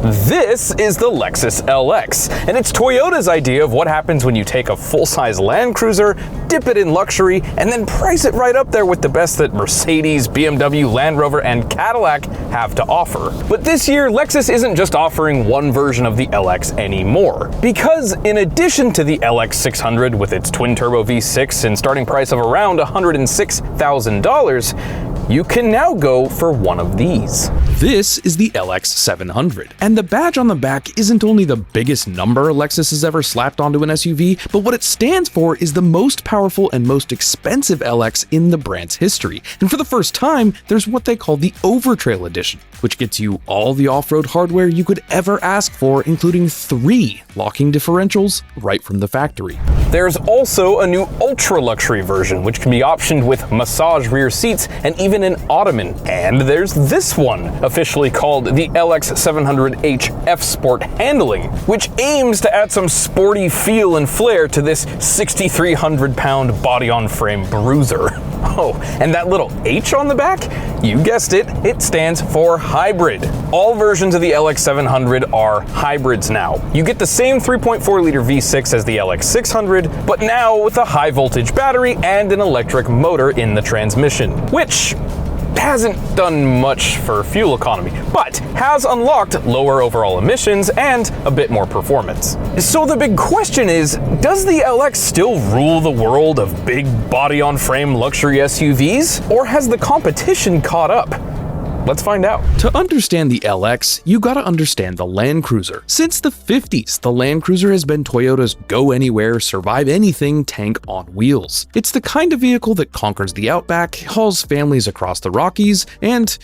This is the Lexus LX, and it's Toyota's idea of what happens when you take a full-size Land Cruiser, dip it in luxury, and then price it right up there with the best that Mercedes, BMW, Land Rover, and Cadillac have to offer. But this year, Lexus isn't just offering one version of the LX anymore, because in addition to the LX600 with its twin-turbo V6 and starting price of around $106,000, you can now go for one of these. This is the LX700, and the badge on the back isn't only the biggest number Lexus has ever slapped onto an SUV, but what it stands for is the most powerful and most expensive LX in the brand's history. And for the first time, there's what they call the Overtrail Edition, which gets you all the off-road hardware you could ever ask for, including 3 locking differentials right from the factory. There's also a new ultra-luxury version, which can be optioned with massage rear seats and even an ottoman. And there's this one, officially called the LX700h F-Sport handling, which aims to add some sporty feel and flair to this 6,300-pound body-on-frame bruiser. Oh, and that little H on the back? You guessed it, it stands for hybrid. All versions of the LX700 are hybrids now. You get the same 3.4-liter V6 as the LX600, but now with a high-voltage battery and an electric motor in the transmission, which hasn't done much for fuel economy, but has unlocked lower overall emissions and a bit more performance. So the big question is, does the LX still rule the world of big body-on-frame luxury SUVs, or has the competition caught up? Let's find out. To understand the LX, you gotta understand the Land Cruiser. Since the 50s, the Land Cruiser has been Toyota's go-anywhere, survive-anything tank on wheels. It's the kind of vehicle that conquers the outback, hauls families across the Rockies, and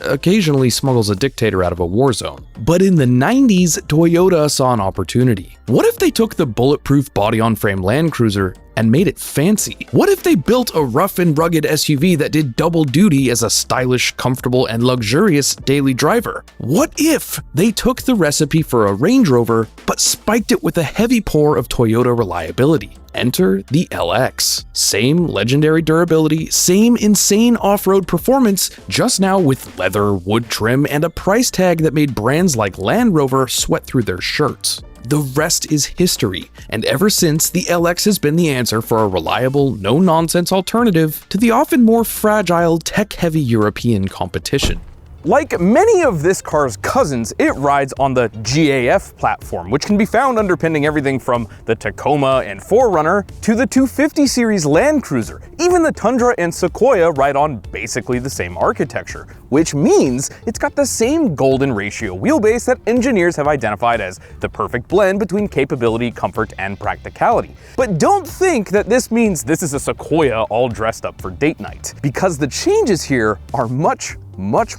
occasionally smuggles a dictator out of a war zone. But in the 90s, Toyota saw an opportunity. What if they took the bulletproof body-on-frame Land Cruiser and made it fancy? What if they built a rough and rugged SUV that did double duty as a stylish, comfortable, and luxurious daily driver? What if they took the recipe for a Range Rover but spiked it with a heavy pour of Toyota reliability? Enter the LX. Same legendary durability, same insane off-road performance, just now with leather, wood trim, and a price tag that made brands like Land Rover sweat through their shirts. The rest is history, and ever since, the LX has been the answer for a reliable, no-nonsense alternative to the often more fragile, tech-heavy European competition. Like many of this car's cousins, it rides on the GAF platform, which can be found underpinning everything from the Tacoma and 4Runner to the 250 series Land Cruiser. Even the Tundra and Sequoia ride on basically the same architecture, which means it's got the same golden ratio wheelbase that engineers have identified as the perfect blend between capability, comfort, and practicality. But don't think that this means this is a Sequoia all dressed up for date night, because the changes here are much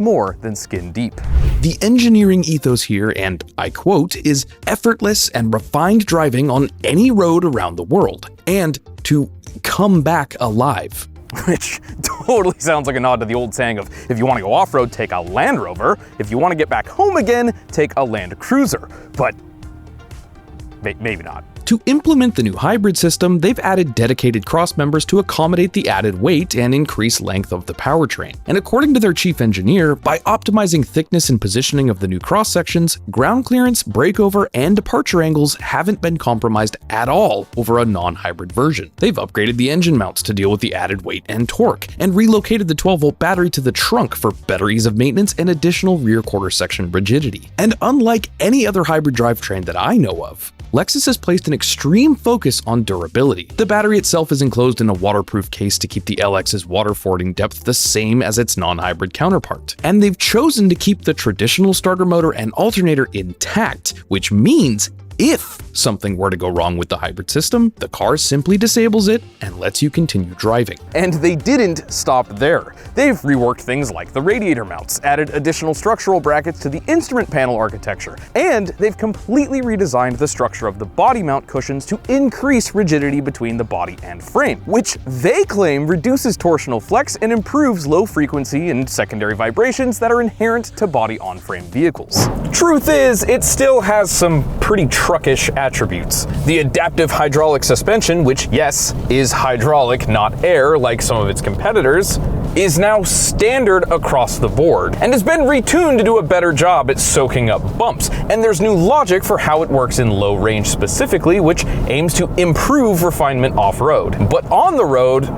more than skin deep. The engineering ethos here, and I quote, is effortless and refined driving on any road around the world, and to come back alive. Which totally sounds like a nod to the old saying of, if you want to go off-road, take a Land Rover. If you want to get back home again, take a Land Cruiser. But maybe not. To implement the new hybrid system, they've added dedicated cross members to accommodate the added weight and increased length of the powertrain. And according to their chief engineer, by optimizing thickness and positioning of the new cross sections, ground clearance, breakover, and departure angles haven't been compromised at all over a non-hybrid version. They've upgraded the engine mounts to deal with the added weight and torque, and relocated the 12-volt battery to the trunk for better ease of maintenance and additional rear quarter section rigidity. And unlike any other hybrid drivetrain that I know of, Lexus has placed an extreme focus on durability. The battery itself is enclosed in a waterproof case to keep the LX's water fording depth the same as its non-hybrid counterpart. And they've chosen to keep the traditional starter motor and alternator intact, which means if something were to go wrong with the hybrid system, the car simply disables it and lets you continue driving. And they didn't stop there. They've reworked things like the radiator mounts, added additional structural brackets to the instrument panel architecture, and they've completely redesigned the structure of the body mount cushions to increase rigidity between the body and frame, which they claim reduces torsional flex and improves low frequency and secondary vibrations that are inherent to body-on-frame vehicles. Truth is, it still has some pretty truckish attributes. The adaptive hydraulic suspension, which yes, is hydraulic, not air like some of its competitors, is now standard across the board and has been retuned to do a better job at soaking up bumps. And there's new logic for how it works in low range specifically, which aims to improve refinement off-road. But on the road,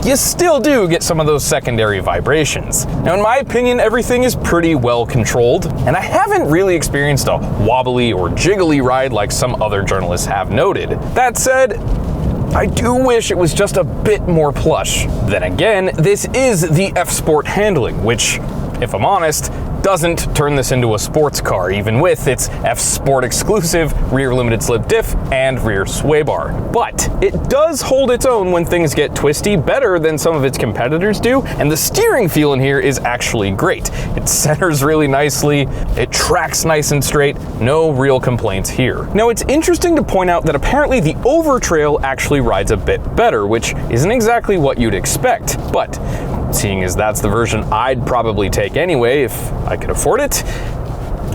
you still do get some of those secondary vibrations. Now, in my opinion, everything is pretty well controlled, and I haven't really experienced a wobbly or jiggly ride like some other journalists have noted. That said, I do wish it was just a bit more plush. Then again, this is the F-Sport handling, which, if I'm honest, doesn't turn this into a sports car, even with its F-Sport exclusive rear limited slip diff and rear sway bar. But it does hold its own when things get twisty, better than some of its competitors do, and the steering feel in here is actually great. It centers really nicely, it tracks nice and straight, no real complaints here. Now, it's interesting to point out that apparently the Overtrail actually rides a bit better, which isn't exactly what you'd expect, but seeing as that's the version I'd probably take anyway if I could afford it,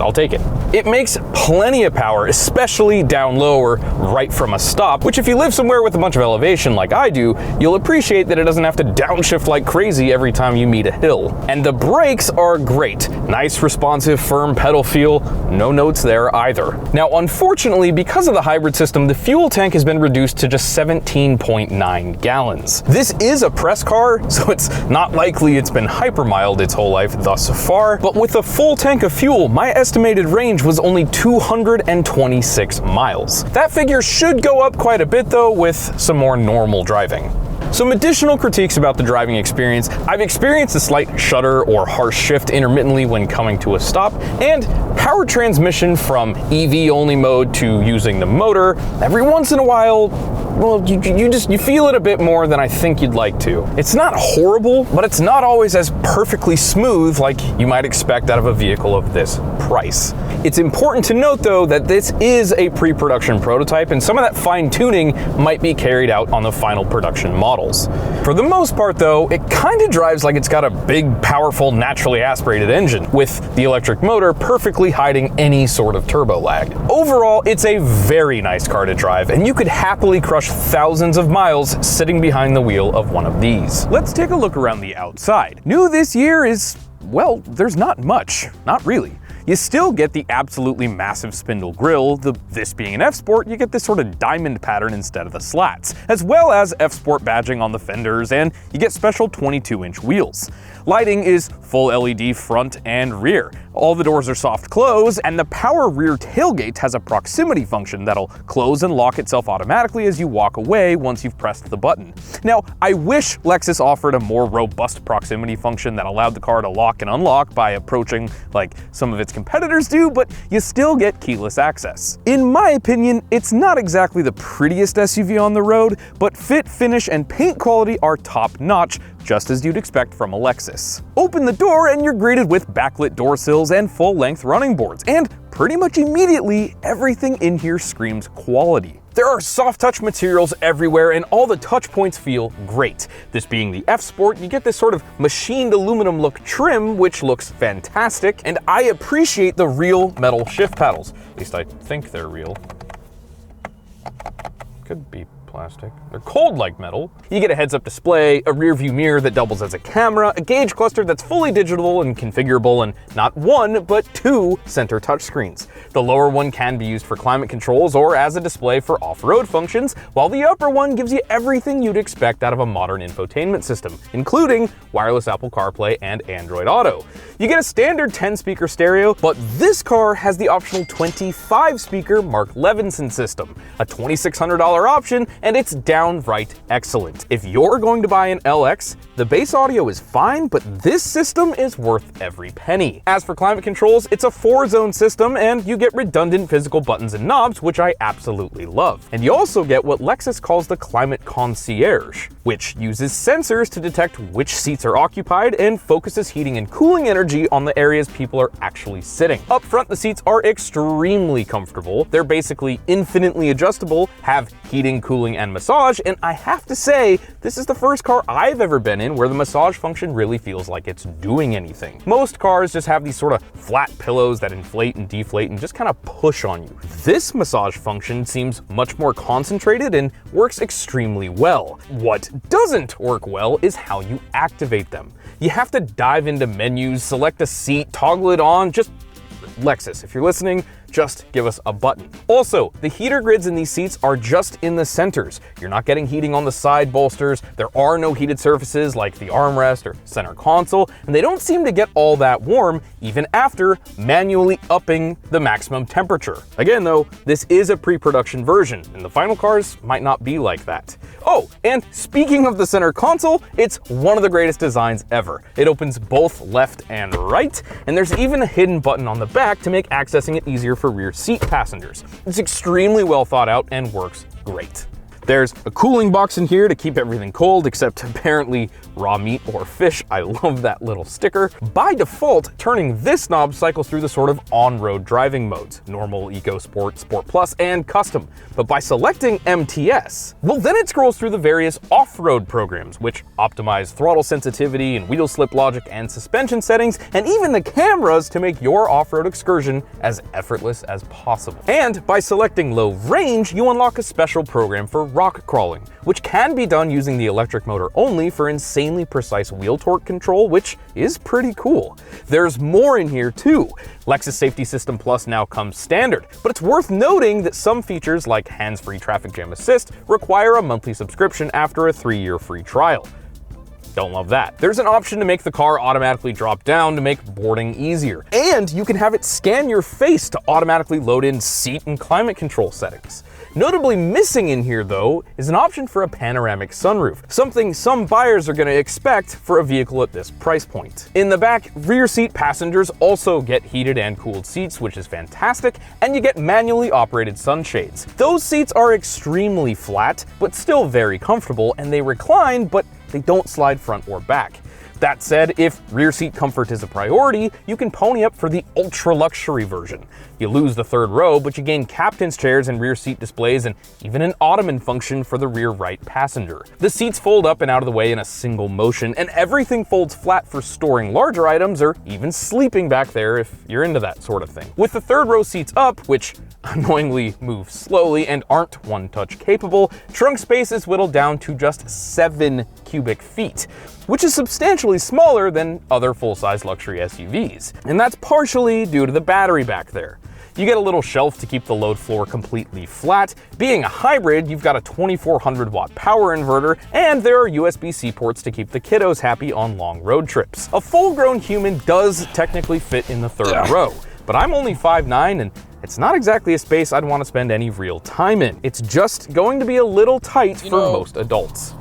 I'll take it. It makes plenty of power, especially down low or right from a stop, which if you live somewhere with a bunch of elevation like I do, you'll appreciate that it doesn't have to downshift like crazy every time you meet a hill. And the brakes are great. Nice, responsive, firm pedal feel. No notes there either. Now, unfortunately, because of the hybrid system, the fuel tank has been reduced to just 17.9 gallons. This is a press car, so it's not likely it's been hyper mild its whole life thus far, but with a full tank of fuel, my estimated range was only 226 miles. That figure should go up quite a bit though with some more normal driving. Some additional critiques about the driving experience: I've experienced a slight shudder or harsh shift intermittently when coming to a stop, and power transmission from EV only mode to using the motor. Every once in a while, well, you feel it a bit more than I think you'd like to. It's not horrible, but it's not always as perfectly smooth like you might expect out of a vehicle of this price. It's important to note though that this is a pre-production prototype, and some of that fine-tuning might be carried out on the final production models. For the most part though, it kind of drives like it's got a big, powerful, naturally aspirated engine, with the electric motor perfectly hiding any sort of turbo lag. Overall, it's a very nice car to drive, and you could happily crush thousands of miles sitting behind the wheel of one of these. Let's take a look around the outside. New this year is, well, there's not much. Not really. You still get the absolutely massive spindle grille. This being an F-Sport, you get this sort of diamond pattern instead of the slats, as well as F-Sport badging on the fenders, and you get special 22-inch wheels. Lighting is full LED front and rear. All the doors are soft close, and the power rear tailgate has a proximity function that'll close and lock itself automatically as you walk away once you've pressed the button. Now, I wish Lexus offered a more robust proximity function that allowed the car to lock and unlock by approaching like some of its competitors do, but you still get keyless access. In my opinion, it's not exactly the prettiest SUV on the road, but fit, finish, and paint quality are top-notch, just as you'd expect from a Lexus. Open the door and you're greeted with backlit door sills and full-length running boards, and pretty much immediately, everything in here screams quality. There are soft touch materials everywhere, and all the touch points feel great. This being the F-Sport, you get this sort of machined aluminum look trim, which looks fantastic, and I appreciate the real metal shift paddles. At least I think they're real. Could be plastic. They're cold like metal. You get a heads-up display, a rear view mirror that doubles as a camera, a gauge cluster that's fully digital and configurable, and not one, but two center touchscreens. The lower one can be used for climate controls or as a display for off-road functions, while the upper one gives you everything you'd expect out of a modern infotainment system, including wireless Apple CarPlay and Android Auto. You get a standard 10-speaker stereo, but this car has the optional 25-speaker Mark Levinson system, a $2,600 option, and it's downright excellent. If you're going to buy an LX, the base audio is fine, but this system is worth every penny. As for climate controls, it's a 4-zone system, and you get redundant physical buttons and knobs, which I absolutely love. And you also get what Lexus calls the Climate Concierge, which uses sensors to detect which seats are occupied and focuses heating and cooling energy on the areas people are actually sitting. Up front, the seats are extremely comfortable. They're basically infinitely adjustable, have heating, cooling, cooling and massage, and I have to say, this is the first car I've ever been in where the massage function really feels like it's doing anything. Most cars just have these sort of flat pillows that inflate and deflate and just kind of push on you. This massage function seems much more concentrated and works extremely well. What doesn't work well is how you activate them. You have to dive into menus, select a seat, toggle it on, just Lexus, if you're listening, just give us a button. Also, the heater grids in these seats are just in the centers. You're not getting heating on the side bolsters, there are no heated surfaces like the armrest or center console, and they don't seem to get all that warm even after manually upping the maximum temperature. Again though, this is a pre-production version, and the final cars might not be like that. Oh, and speaking of the center console, it's one of the greatest designs ever. It opens both left and right, and there's even a hidden button on the back to make accessing it easier for rear seat passengers. It's extremely well thought out and works great. There's a cooling box in here to keep everything cold, except apparently raw meat or fish. I love that little sticker. By default, turning this knob cycles through the sort of on-road driving modes: normal, eco, sport, sport plus, and custom. But by selecting MTS, well, then it scrolls through the various off-road programs, which optimize throttle sensitivity and wheel slip logic and suspension settings, and even the cameras to make your off-road excursion as effortless as possible. And by selecting low range, you unlock a special program for rock crawling, which can be done using the electric motor only for insanely precise wheel torque control, which is pretty cool. There's more in here too. Lexus Safety System Plus now comes standard, but it's worth noting that some features like hands-free traffic jam assist require a monthly subscription after a 3-year free trial. Don't love that. There's an option to make the car automatically drop down to make boarding easier, and you can have it scan your face to automatically load in seat and climate control settings. Notably missing in here though is an option for a panoramic sunroof, something some buyers are going to expect for a vehicle at this price point. In the back, rear seat passengers also get heated and cooled seats, which is fantastic, and you get manually operated sunshades. Those seats are extremely flat, but still very comfortable, and they recline, but they don't slide front or back. That said, if rear seat comfort is a priority, you can pony up for the ultra luxury version. You lose the third row, but you gain captain's chairs and rear seat displays and even an ottoman function for the rear right passenger. The seats fold up and out of the way in a single motion, and everything folds flat for storing larger items or even sleeping back there if you're into that sort of thing. With the third row seats up, which annoyingly move slowly and aren't one-touch capable, trunk space is whittled down to just 7 cubic feet, which is substantially smaller than other full-size luxury SUVs. And that's partially due to the battery back there. You get a little shelf to keep the load floor completely flat. Being a hybrid, you've got a 2400 watt power inverter, and there are USB-C ports to keep the kiddos happy on long road trips. A full-grown human does technically fit in the third row, but I'm only 5'9", and it's not exactly a space I'd want to spend any real time in. It's just going to be a little tight for most adults.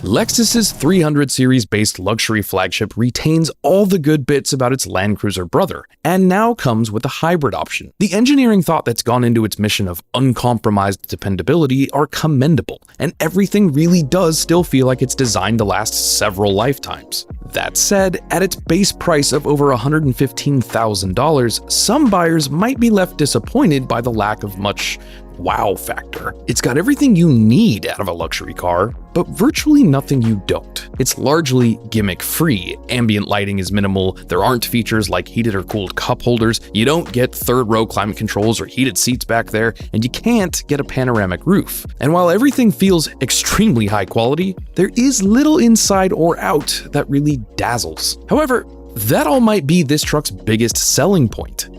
Lexus's 300 series based luxury flagship retains all the good bits about its Land Cruiser brother, and now comes with a hybrid option. The engineering thought that's gone into its mission of uncompromised dependability are commendable, and everything really does still feel like it's designed to last several lifetimes. That said, at its base price of over $115,000, some buyers might be left disappointed by the lack of much wow factor. It's got everything you need out of a luxury car, but virtually nothing you don't. It's largely gimmick-free. Ambient lighting is minimal, there aren't features like heated or cooled cup holders, you don't get third-row climate controls or heated seats back there, and you can't get a panoramic roof. And while everything feels extremely high quality, there is little inside or out that really dazzles. However, that all might be this truck's biggest selling point.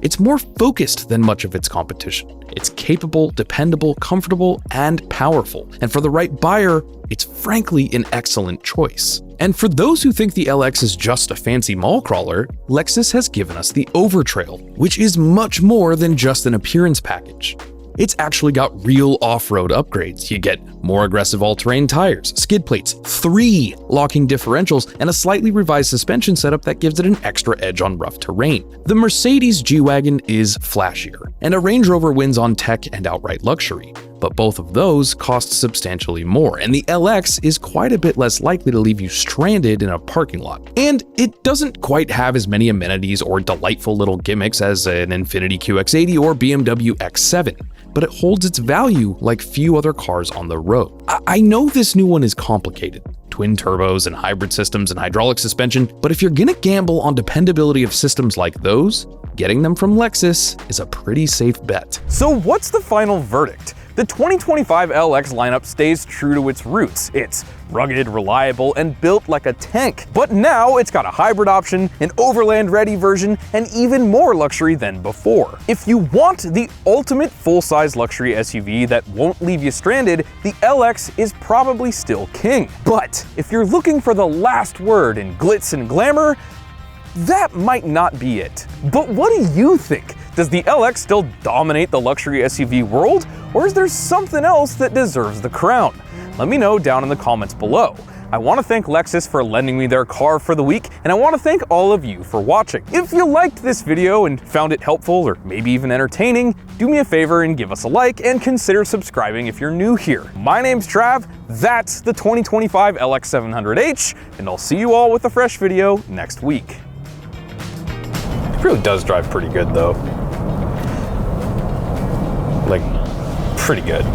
It's more focused than much of its competition. It's capable, dependable, comfortable, and powerful. And for the right buyer, it's frankly an excellent choice. And for those who think the LX is just a fancy mall crawler, Lexus has given us the Overtrail, which is much more than just an appearance package. It's actually got real off-road upgrades. You get more aggressive all-terrain tires, skid plates, 3 locking differentials, and a slightly revised suspension setup that gives it an extra edge on rough terrain. The Mercedes G-Wagon is flashier, and a Range Rover wins on tech and outright luxury. but both of those cost substantially more, and the LX is quite a bit less likely to leave you stranded in a parking lot. And it doesn't quite have as many amenities or delightful little gimmicks as an Infiniti QX80 or BMW X7, but it holds its value like few other cars on the road. I know this new one is complicated, twin turbos and hybrid systems and hydraulic suspension, but if you're gonna gamble on dependability of systems like those, getting them from Lexus is a pretty safe bet. So what's the final verdict? The 2025 LX lineup stays true to its roots. It's rugged, reliable, and built like a tank. But now it's got a hybrid option, an overland-ready version, and even more luxury than before. If you want the ultimate full-size luxury SUV that won't leave you stranded, the LX is probably still king. But if you're looking for the last word in glitz and glamour, that might not be it. But what do you think? Does the LX still dominate the luxury SUV world, or is there something else that deserves the crown? Let me know down in the comments below. I want to thank Lexus for lending me their car for the week, and I want to thank all of you for watching. If you liked this video and found it helpful or maybe even entertaining, do me a favor and give us a like and consider subscribing if you're new here. My name's Trav, that's the 2025 LX700H, and I'll see you all with a fresh video next week. It really does drive pretty good though. Like, pretty good.